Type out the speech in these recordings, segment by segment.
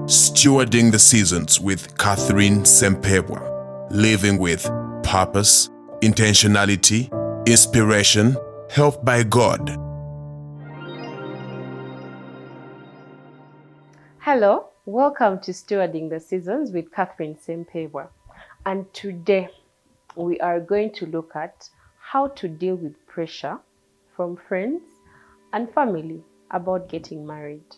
Stewarding the Seasons with Catherine Sempebwa. Living with purpose, intentionality, inspiration, helped by God. Hello, welcome to Stewarding the Seasons with Catherine Sempebwa. And today we are going to look at how to deal with pressure from friends and family about getting married.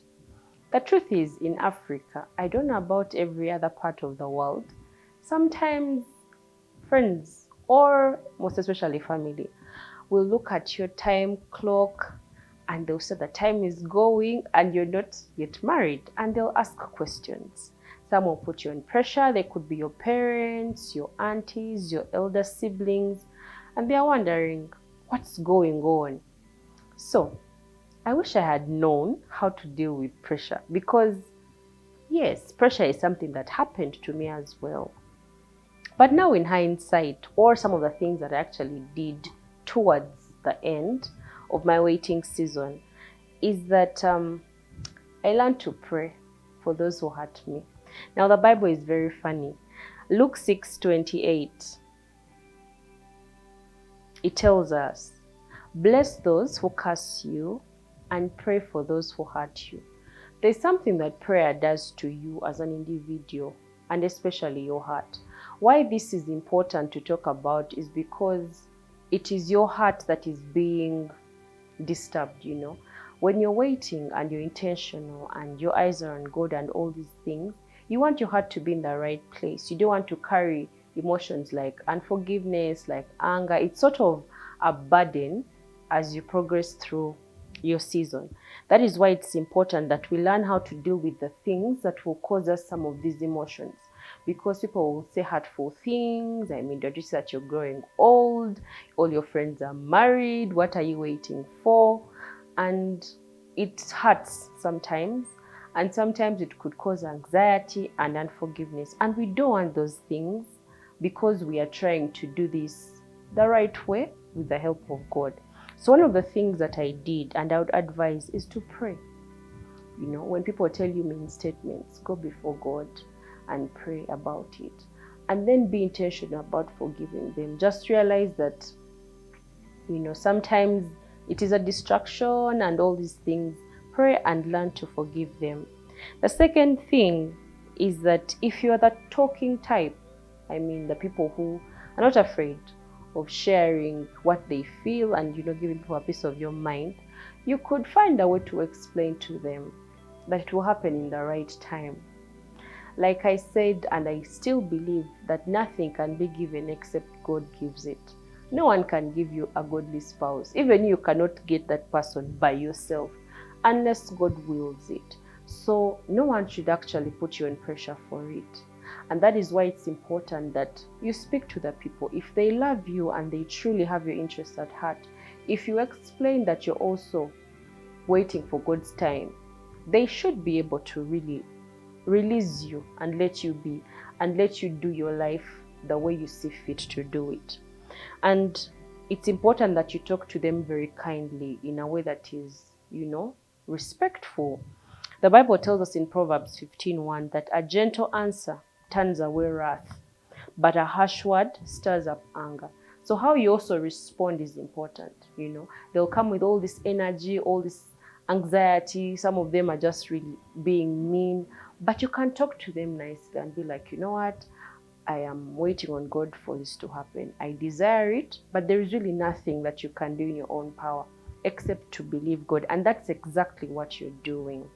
The truth is, in Africa, I don't know about every other part of the world, sometimes friends, or most especially family, will look at your time clock and they'll say the time is going and you're not yet married, and they'll ask questions. Some will put you on pressure. They could be your parents, your aunties, your elder siblings, and they're wondering what's going on. So I wish I had known how to deal with pressure, because yes, pressure is something that happened to me as well. But now in hindsight, or some of the things that I actually did towards the end of my waiting season, is that I learned to pray for those who hurt me. Now the Bible is very funny. Luke 6:28, it tells us, bless those who curse you and pray for those who hurt you. There's something that prayer does to you as an individual, and especially your heart. Why this is important to talk about is because it is your heart that is being disturbed, When you're waiting and you're intentional and your eyes are on God and all these things, you want your heart to be in the right place. You don't want to carry emotions like unforgiveness, like anger. It's sort of a burden as you progress through your season. That is why it's important that we learn how to deal with the things that will cause us some of these emotions. Because people will say hurtful things. Don't you see that you're growing old? All your friends are married. What are you waiting for? And it hurts sometimes. And sometimes it could cause anxiety and unforgiveness. And we don't want those things, because we are trying to do this the right way with the help of God. So one of the things that I did, and I would advise, is to pray. When people tell you mean statements, go before God and pray about it. And then be intentional about forgiving them. Just realize that, sometimes it is a distraction and all these things. Pray and learn to forgive them. The second thing is that if you are the talking type, the people who are not afraid of sharing what they feel and giving people a piece of your mind, you could find a way to explain to them that it will happen in the right time. Like I said, and I still believe, that nothing can be given except God gives it. No one can give you a godly spouse. Even you cannot get that person by yourself unless God wills it. So no one should actually put you in pressure for it. And that is why it's important that you speak to the people. If they love you and they truly have your interests at heart, if you explain that you're also waiting for God's time, they should be able to really release you and let you be, and let you do your life the way you see fit to do it. And it's important that you talk to them very kindly, in a way that is, respectful. The Bible tells us in Proverbs 15:1 that a gentle answer turns away wrath, but a harsh word stirs up anger. So how you also respond is important. They'll come with all this energy, all this anxiety. Some of them are just really being mean, but you can talk to them nicely and be like, you know what? I am waiting on God for this to happen. I desire it, but there is really nothing that you can do in your own power except to believe God. And that's exactly what you're doing.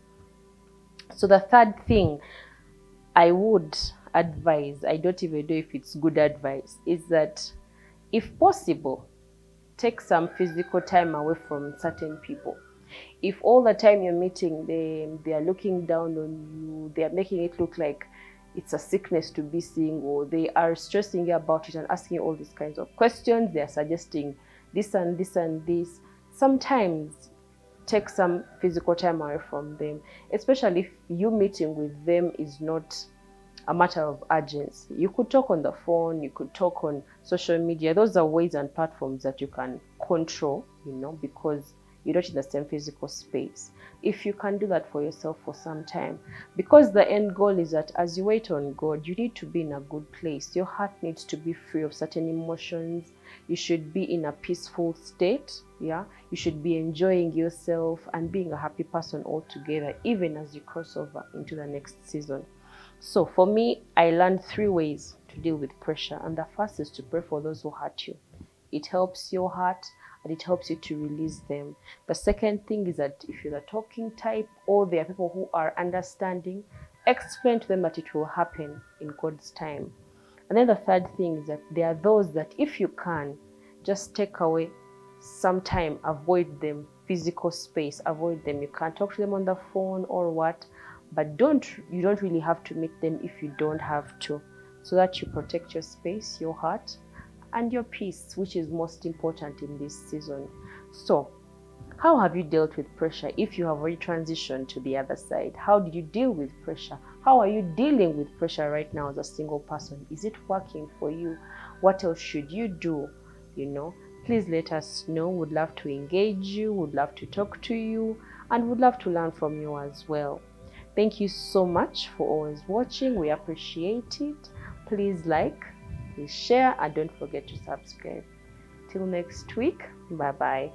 So the third thing I would advise, I don't even know if it's good advice, is that if possible, take some physical time away from certain people. If all the time you're meeting them, they are looking down on you, they are making it look like it's a sickness to be seeing, or they are stressing you about it and asking you all these kinds of questions, they are suggesting this and this and this, sometimes take some physical time away from them, especially if you meeting with them is not a matter of urgency. You could talk on the phone, you could talk on social media. Those are ways and platforms that you can control, because you're not in the same physical space. If you can do that for yourself for some time, because the end goal is that as you wait on God, you need to be in a good place. Your heart needs to be free of certain emotions. You should be in a peaceful state. Yeah, you should be enjoying yourself and being a happy person altogether, even as you cross over into the next season. So for me, I learned 3 ways to deal with pressure, and the first is to pray for those who hurt you. It helps your heart and it helps you to release them. The second thing is that if you're the talking type or there are people who are understanding, explain to them that it will happen in God's time. And then the third thing is that there are those that if you can, just take away some time, avoid them, physical space, avoid them. You can't talk to them on the phone or what, but you don't really have to meet them if you don't have to, so that you protect your space, your heart, and your peace, which is most important in this season. So, how have you dealt with pressure if you have already transitioned to the other side? How did you deal with pressure? How are you dealing with pressure right now as a single person? Is it working for you? What else should you do? Please let us know. Would love to engage you, would love to talk to you, and would love to learn from you as well. Thank you so much for always watching. We appreciate it. Please like, please share, and don't forget to subscribe. Till next week, bye bye.